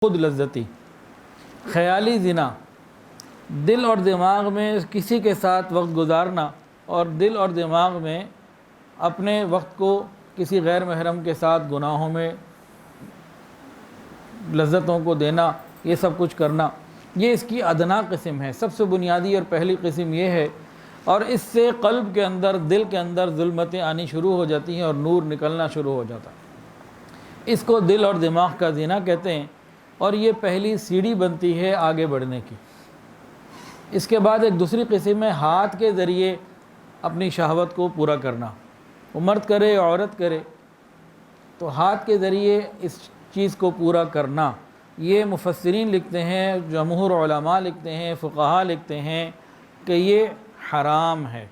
خود لذتی، خیالی زنا، دل اور دماغ میں کسی کے ساتھ وقت گزارنا اور دل اور دماغ میں اپنے وقت کو کسی غیر محرم کے ساتھ گناہوں میں لذتوں کو دینا، یہ سب کچھ کرنا، یہ اس کی ادنا قسم ہے۔ سب سے بنیادی اور پہلی قسم یہ ہے، اور اس سے قلب کے اندر، دل کے اندر ظلمتیں آنی شروع ہو جاتی ہیں اور نور نکلنا شروع ہو جاتا ہے۔ اس کو دل اور دماغ کا زنا کہتے ہیں، اور یہ پہلی سیڑھی بنتی ہے آگے بڑھنے کی۔ اس کے بعد ایک دوسری قسم ہے ہاتھ کے ذریعے اپنی شہوت کو پورا کرنا، وہ مرد کرے عورت کرے، تو ہاتھ کے ذریعے اس چیز کو پورا کرنا، یہ مفسرین لکھتے ہیں، جمہور علماء لکھتے ہیں، فقہاء لکھتے ہیں کہ یہ حرام ہے۔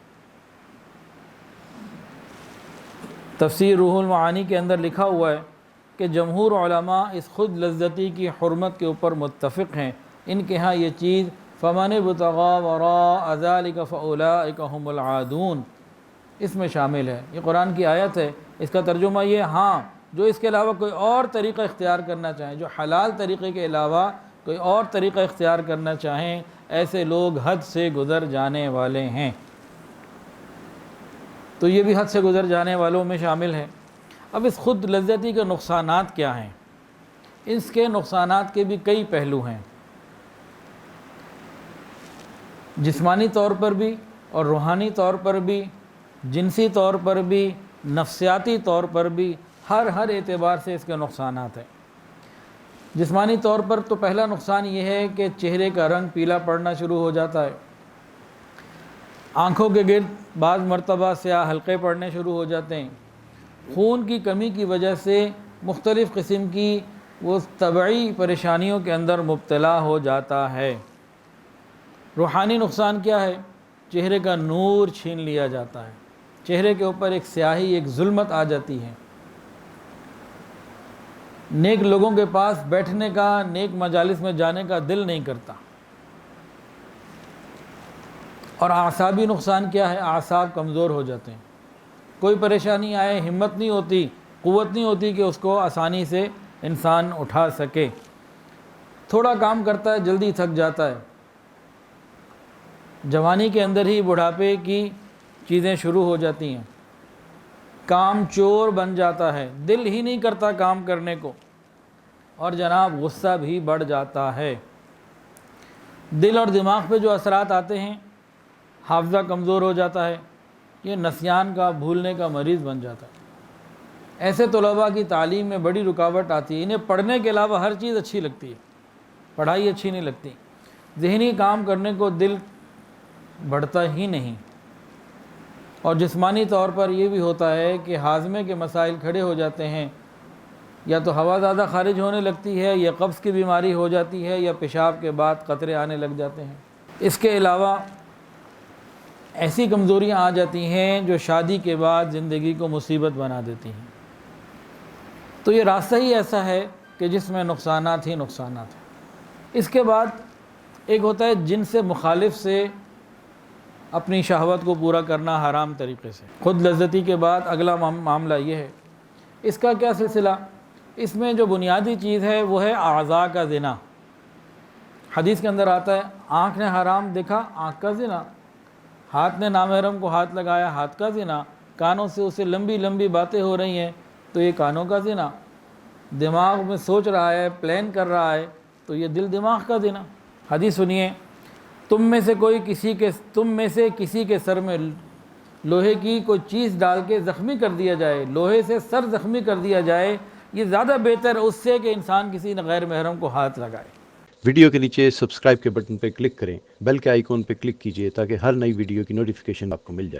تفسیر روح المعانی کے اندر لکھا ہوا ہے کہ جمہور علماء اس خود لذتی کی حرمت کے اوپر متفق ہیں۔ ان کے ہاں یہ چیز فَمَنِ ابْتَغَىٰ وَرَاءَ ذَلِكَ فَأُولَٰئِكَ هُمُ الْعَادُونَ اس میں شامل ہے۔ یہ قرآن کی آیت ہے، اس کا ترجمہ یہ ہاں، جو اس کے علاوہ کوئی اور طریقہ اختیار کرنا چاہیں، جو حلال طریقے کے علاوہ کوئی اور طریقہ اختیار کرنا چاہیں، ایسے لوگ حد سے گزر جانے والے ہیں۔ تو یہ بھی حد سے گزر جانے والوں میں شامل ہے۔ اب اس خود لذتی کے نقصانات کیا ہیں؟ اس کے نقصانات کے بھی کئی پہلو ہیں، جسمانی طور پر بھی اور روحانی طور پر بھی، جنسی طور پر بھی، نفسیاتی طور پر بھی، ہر اعتبار سے اس کے نقصانات ہیں۔ جسمانی طور پر تو پہلا نقصان یہ ہے کہ چہرے کا رنگ پیلا پڑنا شروع ہو جاتا ہے، آنکھوں کے گرد بعض مرتبہ سیاہ حلقے پڑنے شروع ہو جاتے ہیں، خون کی کمی کی وجہ سے مختلف قسم کی وہ طبعی پریشانیوں کے اندر مبتلا ہو جاتا ہے۔ روحانی نقصان کیا ہے؟ چہرے کا نور چھین لیا جاتا ہے، چہرے کے اوپر ایک سیاہی، ایک ظلمت آ جاتی ہے، نیک لوگوں کے پاس بیٹھنے کا، نیک مجالس میں جانے کا دل نہیں کرتا۔ اور اعصابی نقصان کیا ہے؟ اعصاب کمزور ہو جاتے ہیں، کوئی پریشانی آئے ہمت نہیں ہوتی، قوت نہیں ہوتی کہ اس کو آسانی سے انسان اٹھا سکے، تھوڑا کام کرتا ہے جلدی تھک جاتا ہے۔ جوانی کے اندر ہی بڑھاپے کی چیزیں شروع ہو جاتی ہیں، کام چور بن جاتا ہے، دل ہی نہیں کرتا کام کرنے کو، اور جناب غصہ بھی بڑھ جاتا ہے۔ دل اور دماغ پہ جو اثرات آتے ہیں، حافظہ کمزور ہو جاتا ہے، یہ نسیان کا، بھولنے کا مریض بن جاتا ہے۔ ایسے طلباء کی تعلیم میں بڑی رکاوٹ آتی ہے، انہیں پڑھنے کے علاوہ ہر چیز اچھی لگتی ہے، پڑھائی اچھی نہیں لگتی، ذہنی کام کرنے کو دل بڑھتا ہی نہیں۔ اور جسمانی طور پر یہ بھی ہوتا ہے کہ ہاضمے کے مسائل کھڑے ہو جاتے ہیں، یا تو ہوا زیادہ خارج ہونے لگتی ہے، یا قبض کی بیماری ہو جاتی ہے، یا پیشاب کے بعد قطرے آنے لگ جاتے ہیں۔ اس کے علاوہ ایسی کمزوریاں آ جاتی ہیں جو شادی کے بعد زندگی کو مصیبت بنا دیتی ہیں۔ تو یہ راستہ ہی ایسا ہے کہ جس میں نقصانات ہی نقصانات ہیں۔ اس کے بعد ایک ہوتا ہے جن سے مخالف سے اپنی شہوت کو پورا کرنا حرام طریقے سے۔ خود لذتی کے بعد اگلا معاملہ یہ ہے، اس کا کیا سلسلہ؟ اس میں جو بنیادی چیز ہے وہ ہے اعضاء کا زنا۔ حدیث کے اندر آتا ہے، آنکھ نے حرام دیکھا، آنکھ کا زنا، ہاتھ نے نامحرم کو ہاتھ لگایا، ہاتھ کا زنا، کانوں سے اسے لمبی لمبی باتیں ہو رہی ہیں تو یہ کانوں کا زنا، دماغ میں سوچ رہا ہے، پلان کر رہا ہے تو یہ دل دماغ کا زنا۔ حدیث سنیے، تم میں سے کسی کے سر میں لوہے کی کوئی چیز ڈال کے زخمی کر دیا جائے، لوہے سے سر زخمی کر دیا جائے، یہ زیادہ بہتر ہے اس سے کہ انسان کسی غیر محرم کو ہاتھ لگائے۔ ویڈیو کے نیچے سبسکرائب کے بٹن پہ کلک کریں، بیل کے آئیکن پہ کلک کیجئے تاکہ ہر نئی ویڈیو کی نوٹیفیکیشن آپ کو مل جائے۔